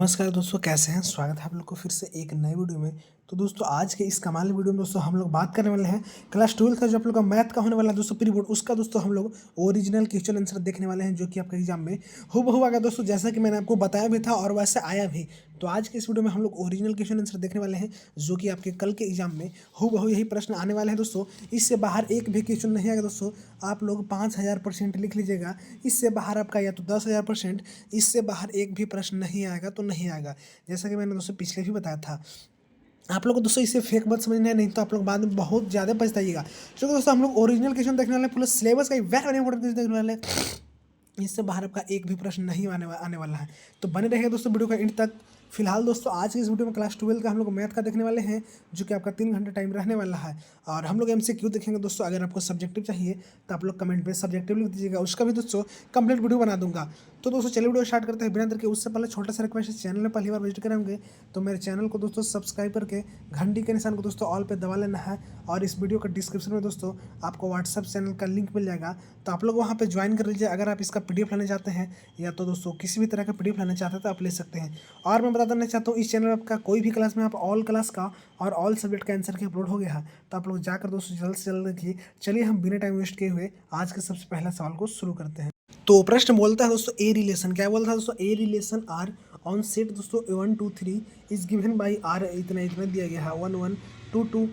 नमस्कार दोस्तों, कैसे हैं? स्वागत है आप लोग को फिर से एक नए वीडियो में। तो दोस्तों, आज के इस कमाल वीडियो में दोस्तों हम लोग बात करने वाले हैं क्लास 12 का जो आप लोग का मैथ का होने वाला है दोस्तों प्री बोर्ड, उसका दोस्तों हम लोग ओरिजिनल क्वेश्चन आंसर देखने वाले हैं, जो कि आपका एग्जाम में हूबहू आ गया दोस्तों, जैसा कि मैंने आपको बताया भी था और वैसे आया भी। तो आज के इस वीडियो में हम लोग ओरिजिनल क्वेश्चन आंसर देखने वाले हैं, जो कि आपके कल के एग्जाम में हूबहू यही प्रश्न आने वाले हैं दोस्तों। इससे बाहर एक भी क्वेश्चन नहीं आएगा दोस्तों। आप लोग 5000% लिख लीजिएगा। इससे बाहर आपका या तो 10,000%, इससे बाहर एक भी प्रश्न नहीं आएगा तो नहीं आएगा। जैसा कि मैंने दोस्तों पिछले भी बताया था। आप लोग को दोस्तों इसे फेक मत समझना है, नहीं तो आप लोग बाद में बहुत ज़्यादा पछताइएगा। चलो दोस्तों, हम लोग ओरिजिनल क्वेश्चन देखने वाले हैं, प्लस सिलेबस का वेरी इंपॉर्टेंट क्वेश्चन देखने वाले हैं। इससे बाहर आपका एक भी प्रश्न नहीं आने वाला है। तो बने रहिए दोस्तों वीडियो का एंड तक। फिलहाल दोस्तों, आज की इस वीडियो में क्लास 12 का हम लोग मैथ का देखने वाले हैं, जो कि आपका 3 घंटे टाइम रहने वाला है। और हम लोग MCQ देखेंगे दोस्तों। अगर आपको सब्जेक्टिव चाहिए तो आप लोग कमेंट में सब्जेक्टिव लिख दीजिएगा, उसका भी दोस्तों कंप्लीट वीडियो बना दूंगा। तो दोस्तों चलिए वीडियो स्टार्ट करते हैं बिना देर के। उससे पहले छोटा सा रिक्वेस्ट है, चैनल में पहली बार विजिट करेंगे तो मेरे चैनल को दोस्तों सब्सक्राइब करके घंटी के निशान को दोस्तों ऑल पे दबा लेना है। और इस वीडियो का डिस्क्रिप्शन में दोस्तों आपको व्हाट्सअप चैनल का लिंक मिल जाएगा, तो आप लोग वहाँ पे ज्वाइन कर लीजिए। अगर आप इसका PDF लेना चाहते हैं या तो दोस्तों किसी भी तरह का PDF लेना चाहते हैं तो आप ले सकते हैं। और मैं बता देना चाहता हूँ, इस चैनल में आपका कोई भी क्लास में आप ऑल क्लास का और ऑल सब्जेक्ट का आंसर की अपलोड हो गया है, तो आप लोग जाकर दोस्तों जल्द से जल्द देखिए। चलिए हम बिना टाइम वेस्ट किए हुए आज के सबसे पहला सवाल को शुरू करते हैं। तो प्रश्न बोलता है दोस्तों, ए रिलेशन क्या बोलता है दोस्तों? A relation are on set दोस्तों 1 2 3 इज गिवन बाई आर। इतना इतना दिया गया है 1 1 2 2।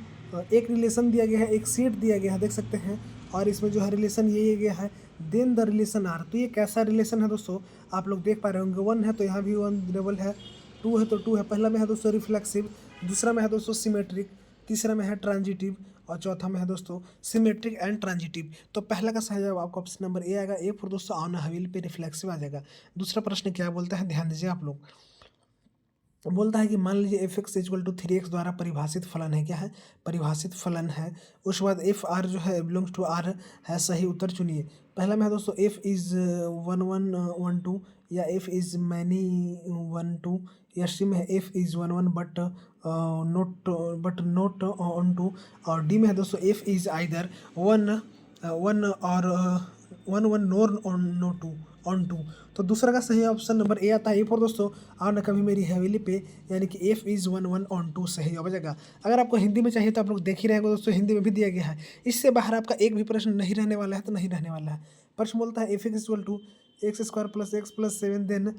एक रिलेशन दिया गया है, एक सेट दिया गया है, देख सकते हैं। और इसमें जो है रिलेशन ये गया है, देन द रिलेशन आर। तो ये कैसा रिलेशन है दोस्तों? आप लोग देख पा रहे होंगे, 1 है तो यहाँ भी 1 डबल है, 2 है तो 2 है। पहला में है दोस्तों रिफ्लेक्सिव, दूसरा में है दोस्तों सिमेट्रिक, तीसरा में है ट्रांजिटिव, और चौथा में है दोस्तों सिमेट्रिक एंड ट्रांजिटिव। तो पहला का सही जवाब आपका ऑप्शन नंबर ए आएगा। ए फॉर दोस्तों ऑन व्हील पे रिफ्लेक्सिव आ जाएगा। दूसरा प्रश्न क्या बोलता है, ध्यान दीजिए आप लोग। बोलता है कि मान लीजिए F x equal to 3x द्वारा परिभाषित फलन है। क्या है? परिभाषित फलन है। उसके बाद एफ आर जो है बिलोंग्स टू आर है। सही उत्तर चुनिए। पहला में है दोस्तों एफ इज 1 1 1 2, या एफ इज मैनी 1 2, या सी में है F is 1 1 but note on 2, और डी में है दोस्तों एफ इज आइदर 1 1 और 1 1 नोर ऑन नो टू ऑन 2। तो दूसरा का सही ऑप्शन नंबर ए आता है। ए फॉर दोस्तों आओ ना कभी मेरी हवेली पे, यानी कि एफ इज़ 1 1 ऑन 2 सही हो जाएगा। अगर आपको हिंदी में चाहिए तो आप लोग देख ही रहेंगे दोस्तों, हिंदी में भी दिया गया है। इससे बाहर आपका एक भी प्रश्न नहीं रहने वाला है, तो नहीं रहने वाला है। प्रश्न बोलता है f x equal to x square plus x plus 7, then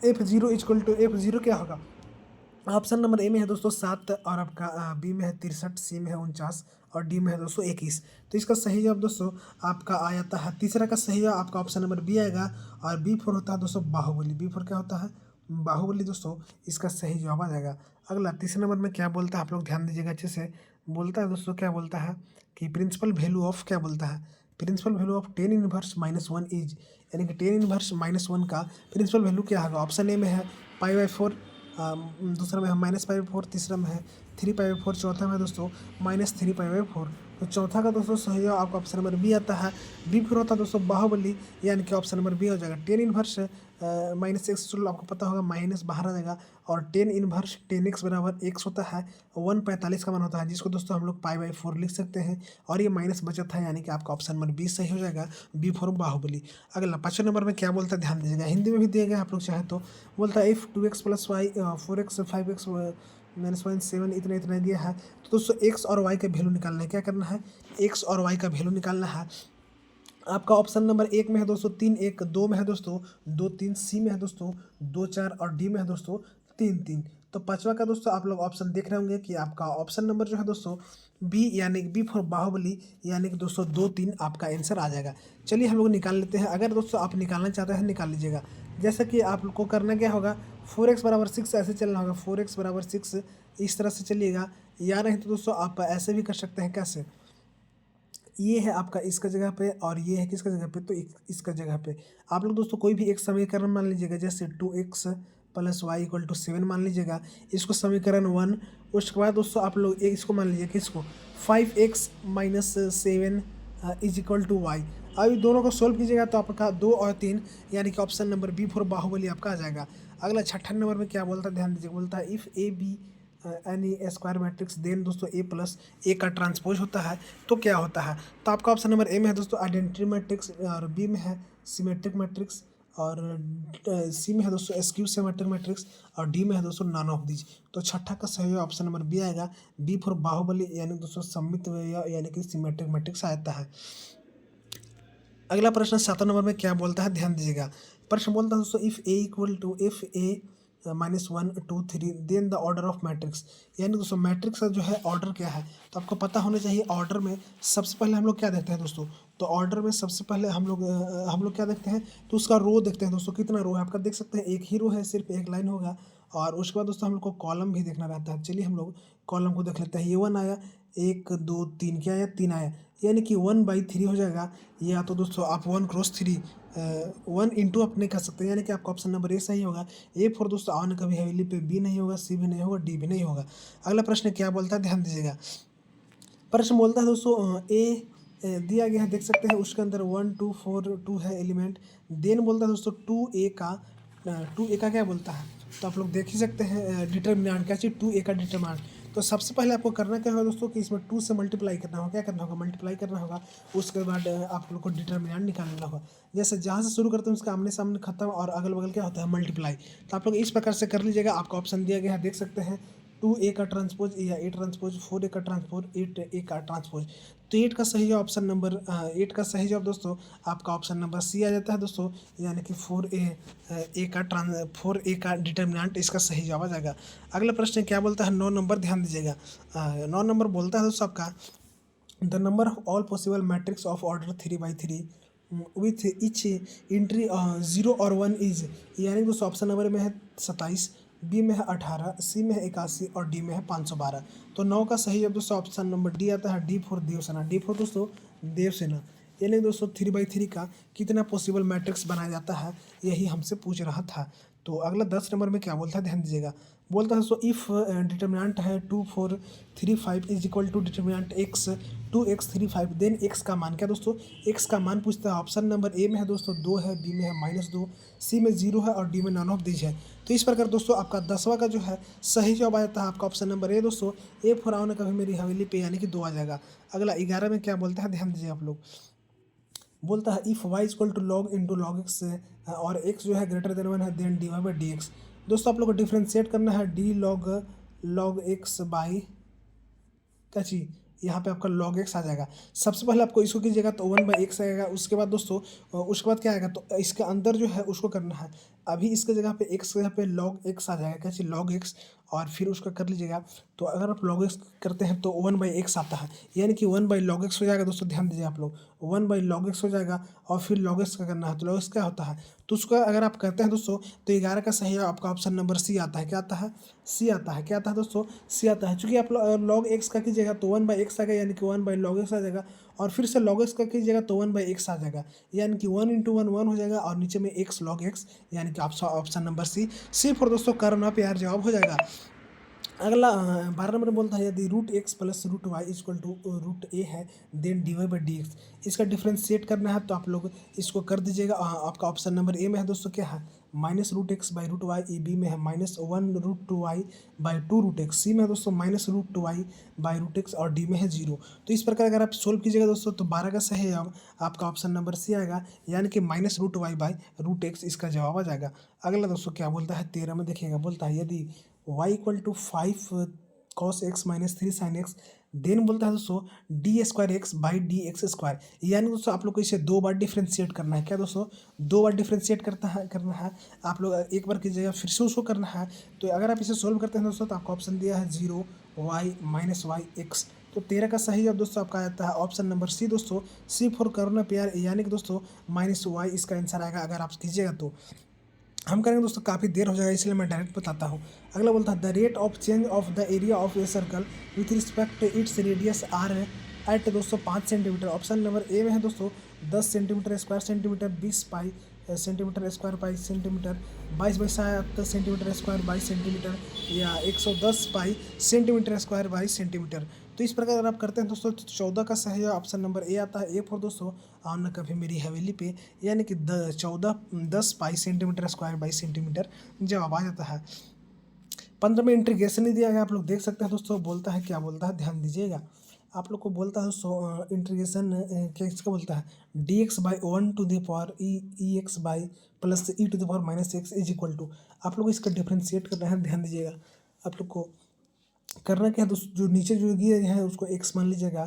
f zero equal to f zero क्या होगा? ऑप्शन नंबर ए में है दोस्तों 7, और आपका बी में है 63, सी में है 49, और डी में है दोस्तों 21। तो इसका सही जवाब दोस्तों आपका आ जाता है। तीसरा का सही जवाब आपका ऑप्शन नंबर बी आएगा। और बी फोर होता है दोस्तों बाहुबली। बी फोर क्या होता है? बाहुबली दोस्तों, इसका सही जवाब आ जाएगा। अगला तीसरे नंबर में क्या बोलता है, आप लोग ध्यान दीजिएगा अच्छे से। बोलता है दोस्तों, क्या बोलता है कि प्रिंसिपल वैल्यू ऑफ, क्या बोलता है, principal value of tan inverse -1 is, यानी कि टेन इनवर्स -1 का प्रिंसिपल वैल्यू क्या होगा? ऑप्शन ए में है π/4, दूसरा में है -π/4, तीसरा में है 3π/4, चौथा में दोस्तों -3π/4। तो चौथा का दोस्तों सही जवाब आपका ऑप्शन नंबर बी आता है। बी फिर होता है दोस्तों बाहुबली, यानी कि ऑप्शन नंबर बी हो जाएगा। टेन इनवर्स -x, आपको पता होगा माइनस बाहर आ जाएगा, और टेन इनवर्स 10x बराबर x होता है, 1/45 का मान होता है, जिसको दोस्तों हम लोग π/4 लिख सकते हैं। और ये माइनस बचा था, यानी कि आपका ऑप्शन नंबर बी सही हो जाएगा। B for Baahubali. अगला 5वें नंबर में क्या बोलता है, ध्यान दीजिएगा। हिंदी में भी दिया गया, आप लोग चाहे तो। बोलता है if 2x + y 4x 5x -1 7 इतना इतना दिया है। तो दोस्तों x और y का वैल्यू निकालना है। क्या करना है? x और y का वैल्यू निकालना है। आपका ऑप्शन नंबर 1 में है दोस्तों 3 1, 2 में है दोस्तों 2 3, सी में है दोस्तों 2 4, और डी में है दोस्तों 3 3। तो पांचवा का दोस्तों आप लोग ऑप्शन देख रहे होंगे कि आपका ऑप्शन नंबर जो है दोस्तों बी, यानी कि बी फॉर बाहुबली, यानी कि दोस्तों 2 3 आपका आंसर आ जाएगा। चलिए हम लोग निकाल लेते हैं। अगर दोस्तों आप निकालना चाहते हैं निकाल लीजिएगा। जैसा कि आपको करना क्या होगा, 4x बराबर 6 ऐसे चलना होगा। 4x बराबर 6 इस तरह से चलिएगा, या नहीं तो दोस्तों आप ऐसे भी कर सकते हैं। कैसे? ये है आपका इसका जगह पे, और ये है किसका जगह पे, तो इसका जगह पे आप लोग दोस्तों कोई भी एक समीकरण मान लीजिएगा। जैसे 2x + y = 7 मान लीजिएगा, इसको समीकरण 1। उसके बाद दोस्तों आप लोग एक इसको मान लीजिए, किसको, 5x - 7 = y। अभी दोनों को सोल्व कीजिएगा तो आपका 2 और 3, यानी कि option number B for Baahubali आपका आ जाएगा। अगला 6ठा नंबर में क्या बोलता है, ध्यान दीजिए। बोलता है if A B any square matrix, then दोस्तों ए प्लस ए का ट्रांसपोज होता है तो क्या होता है? तो आपका ऑप्शन नंबर ए में है दोस्तों आइडेंटिटी मैट्रिक्स, और बी में है सिमेट्रिक मैट्रिक्स, और सी में है दोस्तों एस्क्यू सिमेट्रिक मैट्रिक्स और डी में है दोस्तों नॉन ऑफ दीज। तो छठा का सही ऑप्शन नंबर बी आएगा, बी फॉर बाहुबली यानी दोस्तों सममित यानी कि सिमेट्रिक मैट्रिक्स आता है। अगला प्रश्न 7 नंबर में क्या बोलता है, ध्यान दीजिएगा। प्रश्न बोलता है दोस्तों if A equal to if A -1 2 3 then the order of matrix, यानी दोस्तों मैट्रिक्स का जो है ऑर्डर क्या है, तो आपको पता होना चाहिए। ऑर्डर में सबसे पहले हम लोग क्या देखते हैं दोस्तों, तो ऑर्डर में सबसे पहले हम लोग क्या देखते हैं, तो उसका रो देखते हैं दोस्तों, कितना रो है आपका, देख सकते हैं एक ही रो है, सिर्फ एक लाइन होगा। और उसके बाद दोस्तों हम लोग को कॉलम भी देखना रहता है। चलिए हम लोग कॉलम को देख लेते हैं। ये 1 आया, 1 2 3 क्या आया, 3 आया, यानी कि 1/3 हो जाएगा। या तो दोस्तों आप 1×3 1 इंटू आप नहीं कर सकते, यानी कि आपका ऑप्शन नंबर ए सही होगा। ए फॉर दोस्तों ऑन कभी हवेली पे बी नहीं होगा, सी भी नहीं होगा, डी भी नहीं होगा। अगला प्रश्न क्या बोलता है, ध्यान दीजिएगा। प्रश्न बोलता है दोस्तों ए दिया गया है, देख सकते हैं उसके अंदर 1 2 4 2 है एलिमेंट। देन बोलता है दोस्तों 2a का क्या बोलता है, तो आप लोग देख ही सकते हैं डिटर्मिनेंट क्या चीज़, 2a का डिटर्मिनेंट। तो सबसे पहले आपको करना क्या होगा दोस्तों कि इसमें 2 से मल्टीप्लाई करना होगा, क्या करना होगा, मल्टीप्लाई करना होगा। उसके बाद आप लोग को डिटर्मिनेंट निकालना होगा। जैसे जहाँ से शुरू करते हैं उसका आमने सामने खत्म और अगल बगल क्या होता है, मल्टीप्लाई। तो आप लोग इस प्रकार से कर लीजिएगा। आपका ऑप्शन दिया गया है, देख सकते हैं 2a का ट्रांसपोज या ए ट्रांसपोज, 4a का ट्रांसपोज, 8a का ट्रांसपोज। तो 8 का सही जवाब ऑप्शन नंबर 8 का सही जवाब दोस्तों आपका ऑप्शन नंबर सी आ जाता है दोस्तों, यानी कि 4a का डिटर्मिनेंट इसका सही जवाब आ जाएगा। अगला प्रश्न क्या बोलता है, 9 नंबर, ध्यान दीजिएगा। 9 नंबर बोलता है दोस्तों आपका the number of all possible matrix of order 3/3 with each entry 0 और 1 इज, यानी दोस्तों ऑप्शन नंबर में है 27, बी में है 18, सी में है 81 और डी में है 512। तो 9 का सही जवाब दोस्तों ऑप्शन नंबर डी आता है, D for Devasena. D for दोस्तों देवसेना, यानी दोस्तों 3/3 का कितना पॉसिबल मैट्रिक्स बनाया जाता है, यही हमसे पूछ रहा था। तो अगला 10 नंबर में क्या बोलता है, ध्यान दीजिएगा। बोलता है दोस्तों इफ़ डिटर्मिनेंट है 2 4 3 5 is equal to determinant x 2x 3 5, then x का मान क्या दोस्तों, x का मान पूछता है। ऑप्शन नंबर ए में है दोस्तों 2 है, बी में है -2, सी में 0 है और डी में नॉन ऑफ दीज है। तो इस प्रकार दोस्तों आपका 10वां का जो है सही जवाब आ जाता है आपका ऑप्शन नंबर ए दोस्तों, ए फॉर आओ ना कभी मेरी हवेली पे, यानी कि 2 आ जाएगा। अगला 11 में क्या बोलता है, ध्यान दीजिए आप लोग। बोलता है if y equal to log into log x और x जो है ग्रेटर देन 1 है, देन dy/dx। दोस्तों आप लोग को डिफ्रेंशिएट करना है डी लॉग एक्स बाई क्या चीज़, यहाँ पे आपका log x आ जाएगा। सबसे पहले आपको इसको कीजिएगा तो 1/x आएगा। उसके बाद दोस्तों उसके बाद क्या आएगा, तो इसके अंदर जो है उसको करना है। अभी इसके जगह पे x के जगह पे log x आ जाएगा, क्या चीज़, log x, और फिर उसका कर लीजिएगा। तो अगर आप log x करते हैं तो 1/x आता है, यानी कि 1/log x हो जाएगा दोस्तों। ध्यान दीजिए आप लोग, 1/log x हो जाएगा और फिर log x का करना है। तो log x क्या होता है, तो उसका अगर आप करते हैं दोस्तों तो 11 का सही है आपका ऑप्शन नंबर सी आता है। क्या आता है, सी आता है। क्या आता है दोस्तों, सी आता है। चूँकि आप log x का कीजिएगा तो 1/x आ गया, यानी कि 1/log x आ जाएगा। और फिर से log x का कीजिएगा तो 1/x आ जाएगा, यानी कि 1 × 1 1 हो जाएगा और नीचे में x log x, यानी कि आपका ऑप्शन नंबर सी फॉर दोस्तों करना प्यार जवाब हो जाएगा। अगला 12 नंबर बोलता है यदि √x + √y equal to √a है, देन dy/dx। इसका डिफ्रेंशिएट करना है तो आप लोग इसको कर दीजिएगा। आपका ऑप्शन नंबर ए में है दोस्तों क्या है, -√x/√y, बी में है -1√2y/2√x, सी में है दोस्तों -√2y/√x और डी में है 0। तो इस प्रकार अगर आप सोल्व कीजिएगा दोस्तों तो 12 का सही जवाब आपका ऑप्शन नंबर सी आएगा, यानी कि -√y/√x इसका जवाब आ जाएगा। अगला दोस्तों क्या बोलता है 13 में देखिएगा। बोलता है यदि y equal to 5 cos x - 3 sin x, then बोलता है दोस्तों d²x/dx², यानी दोस्तों आप लोग को इसे 2 बार डिफ्रेंशिएट करना है। क्या दोस्तों, 2 बार डिफ्रेंशिएट करना है। आप लोग एक बार कीजिएगा फिर से उसको करना है। तो अगर आप इसे सोल्व करते हैं दोस्तों तो आपका ऑप्शन दिया है 0y - yx। तो 13 का सही जवाब दोस्तों आपका आता है ऑप्शन नंबर सी दोस्तों, सी फॉर करुणा प्यार, यानी कि दोस्तों -y इसका आंसर आएगा अगर आप कीजिएगा तो। हम करेंगे दोस्तों, काफ़ी देर हो जाएगा इसलिए मैं डायरेक्ट बताता हूँ। अगला बोलता है the rate of change of the area of a circle with respect its radius r at दोस्तों 5 सेंटीमीटर। ऑप्शन नंबर ए में है दोस्तों 10 centimetre square centimetre, 20 pi centimetre square pi centimetre, 22/7 centimetre square by centimetre, या 110 पाई centimetre square by centimetre. तो इस प्रकार अगर आप करते हैं दोस्तों तो 14 का सही ऑप्शन नंबर ए आता है, ए फॉर दोस्तों आओ ना कभी मेरी हवेली पे, यानी कि 10 पाई सेंटीमीटर स्क्वायर बाई सेंटीमीटर जवाब आ जाता है। 15 में इंटीग्रेशन नहीं दिया गया, आप लोग देख सकते हैं दोस्तों। बोलता है क्या बोलता है, ध्यान दीजिएगा। आप लोग को बोलता है दोस्तों इंटीग्रेशन क्या इसका बोलता है dx/1 to the power e x/+e to the power -x is equal to. आप लोग को इसका डिफ्रेंशिएट करना है, ध्यान दीजिएगा। आप लोग को करना क्या है दोस्तों, जो नीचे जो दिए हैं उसको x मान लीजिएगा।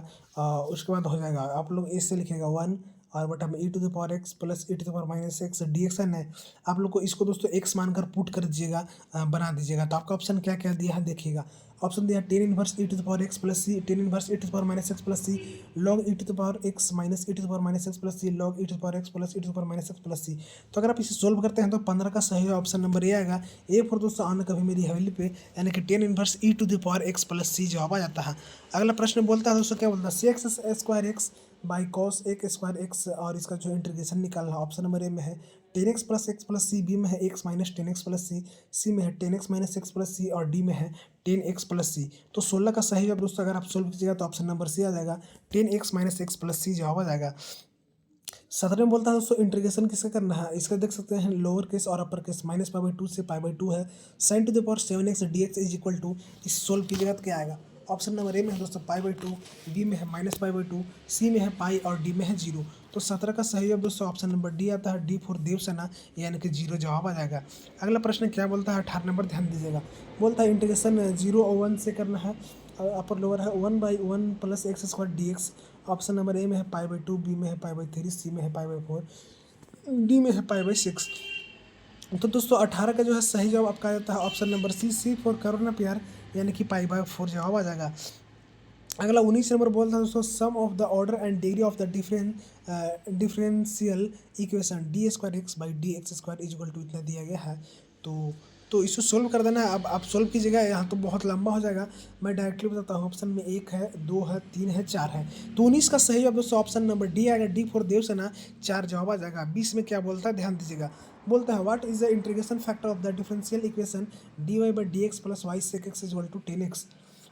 उसके बाद हो जाएगा आप लोग इससे लिखिएगा 1 और बटा में e⁻x+e⁻−x dx है। आप लोग को इसको दोस्तों x मानकर पुट कर दीजिएगा, बना दीजिएगा। तो आपका ऑप्शन क्या क्या दिया है देखिएगा। ऑप्शन दिया tan inverse e⁻x+c, tan inverse e⁻−x+c, log e⁻x−e⁻−x+c, log e⁻x+e⁻−x+c। तो अगर आप इसे सोल्व करते हैं तो 15 का सही ऑप्शन नंबर ए आएगा। ए फॉर दोस्तों आना कभी मेरी हवेली पे, यानी कि tan इनवर्स e⁻x+c जवाब आ जाता है। अगला प्रश्न बोलता है दोस्तों, क्या बोलता है sec² x by cos a²x, और इसका जो इंटीग्रेशन निकालना है ऑप्शन नंबर ए में है tan x + x + c, B में है x - tan x + c, सी में है tan x - x + c और डी में है tan x + c। तो 16 का सही जवाब दोस्तों अगर आप सोल्व कीजिएगा तो ऑप्शन नंबर सी आ जाएगा, tan x - x + c जवाब आ जाएगा। 17 में बोलता है दोस्तों इंटीग्रेशन किसका करना है, इसका देख सकते हैं लोअर केस और अपर केस -π/2 से π/2 है। sin⁻7x dx is equal to, इस सोल्व कीजिएगा तो क्या आएगा। ऑप्शन नंबर ए में है दोस्तों π/2, बी में है -π/2, सी में है पाई और डी में है 0। तो 17 का सही जवाब दोस्तों ऑप्शन नंबर डी आता है, डी फॉर देवसेना, यानी कि 0 जवाब आ जाएगा। अगला प्रश्न क्या बोलता है 18 नंबर, ध्यान दीजिएगा। बोलता है इंटीग्रेशन 0 और 1 से करना है। अपर लोअर है 1/1 + x² dx। Option number A में है π/2, बी में है π/3, सी में है π/4, डी में है π/6। तो दोस्तों 18 का जो है सही जवाब आपका आ जाता है ऑप्शन नंबर सी फॉर करो ना प्यार, यानी कि π/4 जवाब आ जाएगा। अगला 19 नंबर बोलता है दोस्तों sum of the order and degree of the differential equation d²x/dx² is equal to इतना दिया गया है। तो इसको सोल्व कर देना है। अब आप सोल्व कीजिएगा, यहाँ तो बहुत लंबा हो जाएगा, मैं डायरेक्टली बताता हूँ। ऑप्शन में 1 है, 2 है, 3 है, 4 है। तो 19 का सही जवाब दोस्तों ऑप्शन नंबर डी आएगा, डी फॉर देवसेना, 4 जवाब आ जाएगा। 20 में क्या बोलता है ध्यान दीजिएगा। बोलता है what is the integration factor of the differential equation dy/dx + y sec x is equal to 10x।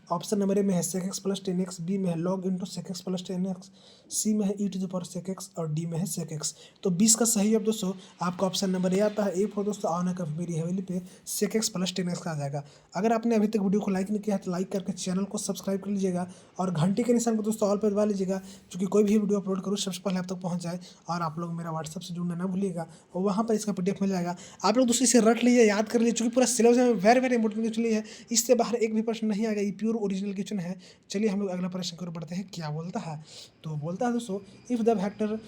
Option number A में है sec x + 10x, बी में है log sec x + 10x, सी में है e⁻sec x और डी में है sec x। तो 20 का सही जवाब दोस्तों आपका ऑप्शन नंबर ए आता है। ए फॉर दोस्तों आना कभी मेरी हवेली पे sec x + 10x का आ जाएगा। अगर आपने अभी तक वीडियो को लाइक नहीं किया है तो लाइक करके चैनल को सब्सक्राइब कर लीजिएगा और घंटी के निशान को दोस्तों ऑल पे दबा लीजिएगा, क्योंकि कोई भी वीडियो अपलोड करूँ सबसे पहले आप तक पहुँच जाए। और आप लोग मेरा व्हाट्सअप से जुड़ना ना भूलिएगा, और वहाँ पर इसका PDF मिल जाएगा। आप लोग दोस्तों इसे रट लीजिए, याद कर लीजिए, चूँकि पूरा सिलेबस में वेरी इंपॉर्टेंट क्वेश्चन है। इससे बाहर एक भी प्रश्न नहीं आएगा, ये प्योर ओरिजिनल क्वेश्चन है। चलिए हम लोग अगला प्रश्न की ओर बढ़ते हैं, क्या बोलता है। तो बोलता है दोस्तों if the vector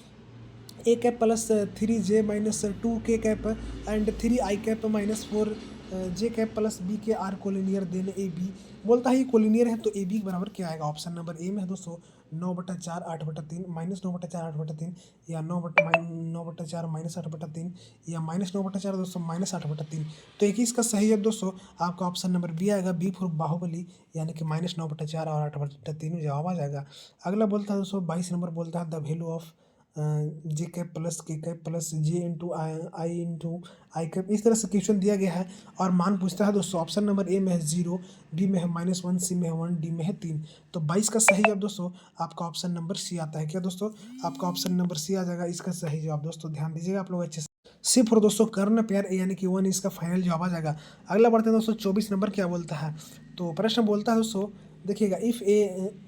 a cap plus 3j minus 2k cap and 3i cap minus 4j cap plus b के are collinear then a b. बोलता है ये कोलिनियर है तो ए बी के बराबर क्या आएगा। ऑप्शन नंबर ए में है दोस्तों 9/4 8/3, -9/4 8/3, या 9/4 -8/3, या -9/4 दोस्तों -8/3। तो 21 का सही है दोस्तों आपका ऑप्शन नंबर बी आएगा, बी फॉर बाहुबली, यानी कि -9/4 और 8/3 जवाब आ जाएगा। अगला बोलता है दोस्तों 22 नंबर बोलता है the value of J cap plus के कैप प्लस जे इंटू आई कैप। इस तरह से क्वेश्चन दिया गया है और मान पूछता है दोस्तों। ऑप्शन नंबर ए में है 0, बी में है -1, सी में है 1, डी में है 3। तो 22 का सही जवाब दोस्तों आपका ऑप्शन नंबर सी आता है। क्या दोस्तों आपका ऑप्शन नंबर सी आ जाएगा इसका सही जवाब। दोस्तों ध्यान दीजिएगा आप लोग अच्छे से। सिर्फ और दोस्तों करना प्यार, यानी कि 1 इसका फाइनल जवाब आ जाएगा। अगला बढ़ते हैं दोस्तों 24 नंबर, क्या बोलता है। तो प्रश्न बोलता है दोस्तों देखिएगा इफ़ ए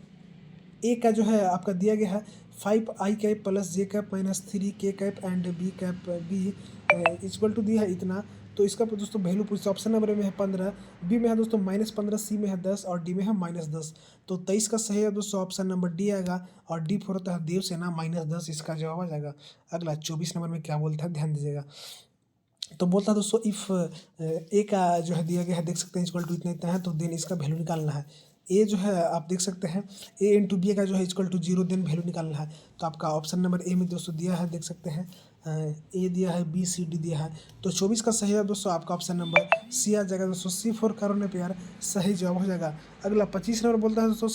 का जो है आपका दिया गया है 5i cap plus j cap minus 3k cap and b cap b equal to दिया है इतना। तो इसका दोस्तों वैल्यू पूछते ऑप्शन नंबर में है 15, बी में है दोस्तों -15, सी में है 10 और डी में है -10। तो 23 का सही है दोस्तों ऑप्शन नंबर डी आएगा, और डी फोर होता है देवसेना, -10 इसका जवाब आ जाएगा। अगला 24 नंबर में क्या बोलता है ध्यान दीजिएगा। तो बोलता है दोस्तों इफ़ ए का जो है दिया गया है देख सकते हैं इक्वल टू इतना इतना है, तो देन इसका वैल्यू निकालना है। ए जो है आप देख सकते हैं ए इंटू बी का जो है इक्वल टू 0, देन वैल्यू निकालना है। तो आपका ऑप्शन नंबर ए में दोस्तों दिया है देख सकते हैं ए दिया है, बी सी डी दिया है। तो 24 का सही है दोस्तों आपका ऑप्शन नंबर सी आ जाएगा दोस्तों, सी फॉर करो ने प्यार सही जवाब हो जाएगा। अगला 25 नंबर बोलता है दोस्तों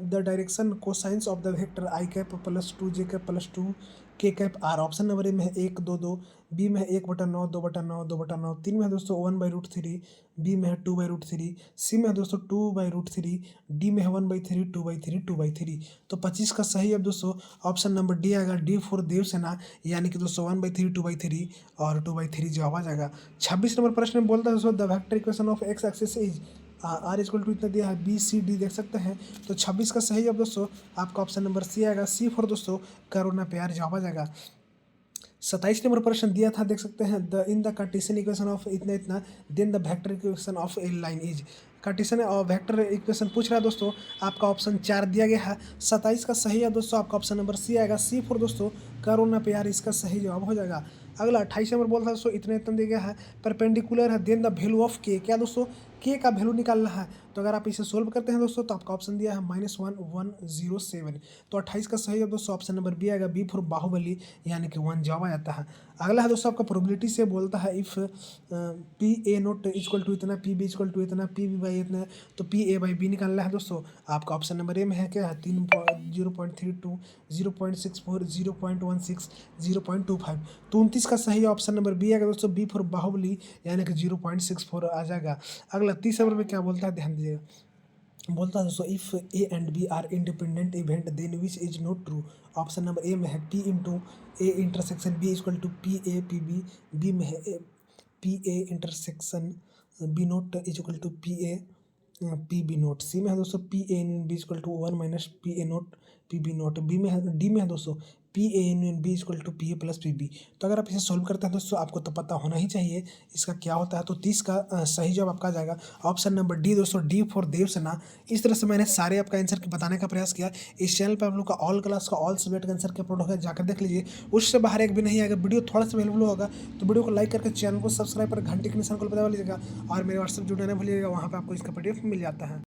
the direction cosines of the vector i cap plus 2j cap plus 2k cap are. Option number A में है 1 2 2, बी में है 1/9 2/9 2/9, 3 में है दोस्तों 1/√3, बी में है 2/√3, सी में है दोस्तों 2/√3, डी में है 1/3 2/3 2/3। तो 25 का सही है दोस्तों ऑप्शन नंबर डी आएगा, डी फॉर देवसेना, यानी कि दोस्तों 1/3 2/3 और 2/3 जवाब आ जाएगा। 26 नंबर प्रश्न में बोलता है दोस्तों the vector equation of x axis is. R equal to इतना दिया है, बी सी डी देख सकते हैं। तो 26 का सही जवाब दोस्तों आपका ऑप्शन नंबर सी आएगा। सी फॉर दोस्तों करुणा प्यार जवाब आ जाएगा। 27 नंबर प्रश्न दिया था, देख सकते हैं, the in the Cartesian equation of इतना इतना then the vector equation of a line is. Cartesian और वेक्टर इक्वेशन पूछ रहा है दोस्तों, आपका ऑप्शन 4 दिया गया है। 27 का सही है दोस्तों आपका ऑप्शन नंबर सी आएगा। सी फॉर दोस्तों करो ना प्यार, इसका सही जवाब हो जाएगा। अगला 28 नंबर बोलता है दोस्तों, इतना इतना दिया गया है, परपेंडिकुलर है, देन द वैल्यू ऑफ के। क्या दोस्तों, के का वैल्यू निकालना है। तो अगर आप इसे सोल्व करते हैं दोस्तों तो आपका ऑप्शन दिया है -1107। तो 28 का सही है दोस्तों ऑप्शन नंबर बी आएगा। बी फॉर बाहुबली यानी कि 1 जवाब आ जाता है। अगला है दोस्तों आपका प्रोबेबिलिटी से बोलता है, if P A not equal to इतना, पी बी इक्वल टू इतना, पी बी बाई इतना, तो पी ए बाई बी निकालना है दोस्तों। आपका ऑप्शन नंबर ए में है क्या है 0.32, 0.64, 0.16, 0.25। तो 29 का सही ऑप्शन नंबर बी आएगा दोस्तों। बी फॉर बाहुबली यानी कि 0.64 आ जाएगा। अगला 30 नंबर में क्या बोलता है, ध्यान दीजिएगा। बोलता है दोस्तों, if A and B are independent event then which is not true. Option number A में है P into A intersection B equal to P A P B. B में है P A intersection B not is equal to P A P B not. C में है दोस्तों P A N B equal to 1 minus P A not P B not. B में है, D में है दोस्तों P A N B equal to P A plus P B. तो अगर आप इसे सोल्व करते हैं दोस्तों आपको तो पता होना ही चाहिए इसका क्या होता है। तो 30 का सही जवाब आपका आ जाएगा ऑप्शन नंबर डी दोस्तों, डी फॉर देवसेना। इस तरह से मैंने सारे आपका आंसर बताने का प्रयास किया। इस चैनल पर आप लोग का ऑल क्लास का ऑल सब्जेक्ट का आंसर के अपलोड होगा, जाकर देख लीजिए। उससे बाहर एक भी नहीं आएगा। वीडियो थोड़ा सा अवेलेबल होगा तो वीडियो को लाइक करके चैनल को सब्सक्राइब कर घंटे के निशान को बता लीजिएगा। और मेरे व्हाट्सएप जुड़ना नहीं भूलिएगा, वहाँ पर आपको इसका PDF मिल जाता है।